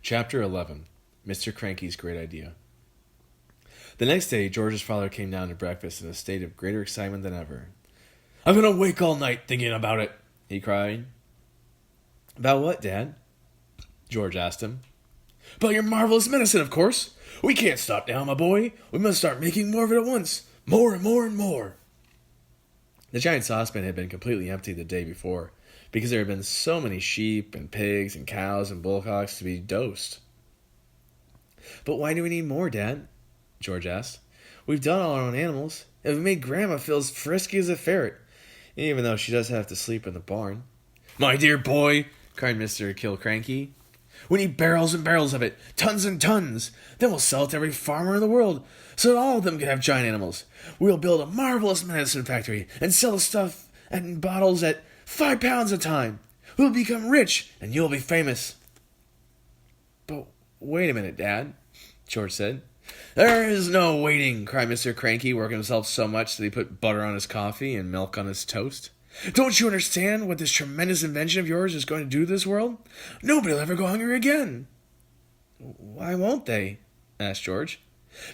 Chapter 11. Mr. Kranky's Great Idea. The next day, George's father came down to breakfast in a state of greater excitement than ever. "I'm going to wake all night thinking about it," he cried. "About what, Dad?" George asked him. "About your marvelous medicine, of course. We can't stop now, my boy. We must start making more of it at once. More and more and more." The giant saucepan had been completely empty the day before, because there had been so many sheep and pigs and cows and bullocks to be dosed. "But why do we need more, Dad?" George asked. "We've done all our own animals, and we've made Grandma feel as frisky as a ferret, even though she does have to sleep in the barn." "My dear boy," cried Mr. Kranky, "we need barrels and barrels of it, tons and tons. Then we'll sell it to every farmer in the world, so that all of them can have giant animals. We'll build a marvelous medicine factory and sell the stuff in bottles at £5 a time. We'll become rich, and you'll be famous." "But wait a minute, Dad," George said. "There is no waiting," cried Mr. Kranky, working himself so much that he put butter on his coffee and milk on his toast. "Don't you understand what this tremendous invention of yours is going to do to this world? Nobody will ever go hungry again." "Why won't they?" asked George.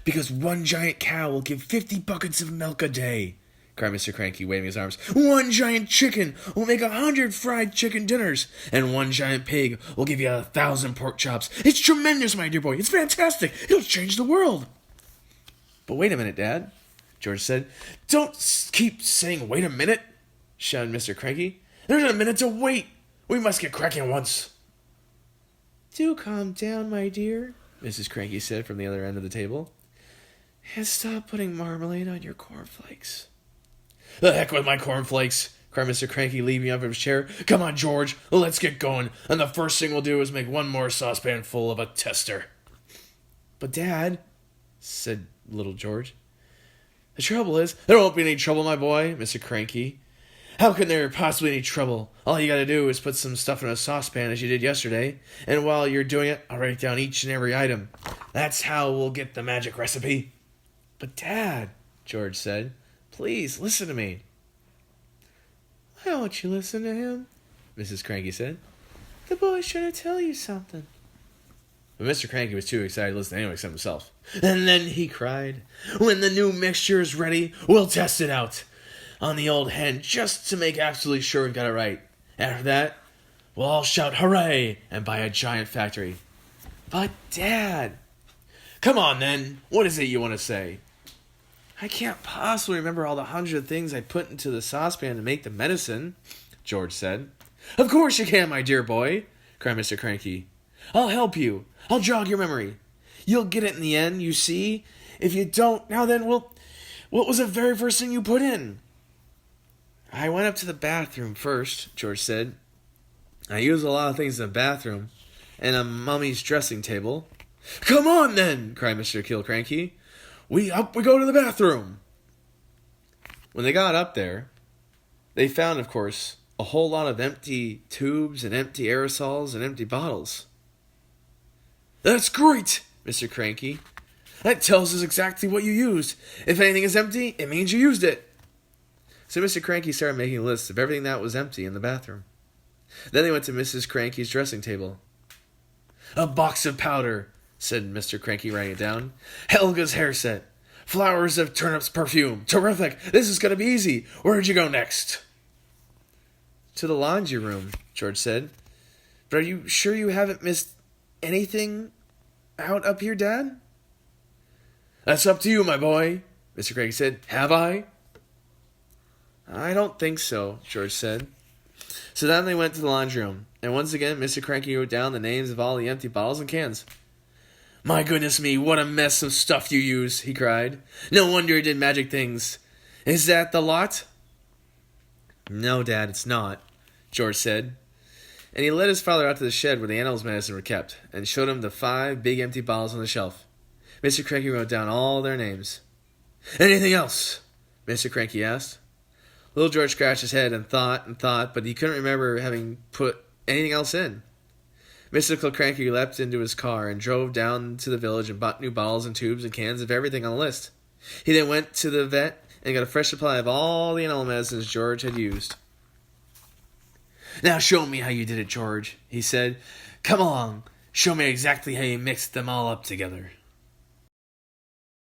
"Because one giant cow will give 50 buckets of milk a day," cried Mr. Kranky, waving his arms. "One giant chicken will make 100 fried chicken dinners, and one giant pig will give you 1,000 pork chops. It's tremendous, my dear boy. It's fantastic. It'll change the world." "But wait a minute, Dad," George said. "Don't keep saying wait a minute," shouted Mr. Kranky. "There isn't a minute to wait. We must get cracking at once." "Do calm down, my dear," Mrs. Kranky said from the other end of the table. "And stop putting marmalade on your cornflakes." "The heck with my cornflakes," cried Mr. Kranky, leaping up from his chair. "Come on, George, let's get going, and the first thing we'll do is make one more saucepan full of a tester." "But, Dad," said little George, "the trouble is—" "There won't be any trouble, my boy, Mr. Kranky. How can there possibly be any trouble? All you gotta do is put some stuff in a saucepan as you did yesterday, and while you're doing it, I'll write down each and every item. That's how we'll get the magic recipe." "But, Dad," George said, "please listen to me." "Why won't you listen to him?" Mrs. Kranky said. "The boy's trying to tell you something." But Mr. Kranky was too excited to listen to anyone except himself. "And then," he cried, "when the new mixture is ready, we'll test it out on the old hen, just to make absolutely sure we've got it right. After that, we'll all shout hooray and buy a giant factory." "But, Dad—" "Come on, then. What is it you want to say?" "I can't possibly remember all the 100 things I put into the saucepan to make the medicine," George said. "Of course you can, my dear boy," cried Mr. Kranky. "I'll help you. I'll jog your memory. You'll get it in the end, you see. If you don't, now then, what was the very first thing you put in?" "I went up to the bathroom first," George said. "I used a lot of things in the bathroom, and a mummy's dressing table." "Come on, then," cried Mr. Kranky. Up we go to the bathroom." When they got up there, they found, of course, a whole lot of empty tubes and empty aerosols and empty bottles. "That's great, Mr. Kranky. That tells us exactly what you used. If anything is empty, it means you used it." So Mr. Kranky started making a list of everything that was empty in the bathroom. Then they went to Mrs. Kranky's dressing table. "A box of powder," said Mr. Kranky, writing it down. "Helga's hair set. Flowers of turnips perfume. Terrific. This is going to be easy. Where'd you go next?" "To the laundry room," George said. "But are you sure you haven't missed anything out up here, Dad?" "That's up to you, my boy," Mr. Kranky said. "Have I?" "I don't think so," George said. So then they went to the laundry room, and once again Mr. Kranky wrote down the names of all the empty bottles and cans. "My goodness me, what a mess of stuff you used," he cried. "No wonder you did magic things. Is that the lot?" "No, Dad, it's not," George said. And he led his father out to the shed where the animals' medicine were kept, and showed him the 5 big empty bottles on the shelf. Mr. Kranky wrote down all their names. "Anything else?" Mr. Kranky asked. Little George scratched his head and thought, but he couldn't remember having put anything else in. Mr. Kranky leapt into his car and drove down to the village and bought new bottles and tubes and cans of everything on the list. He then went to the vet and got a fresh supply of all the animal medicines George had used. "Now show me how you did it, George," he said. "Come along. Show me exactly how you mixed them all up together.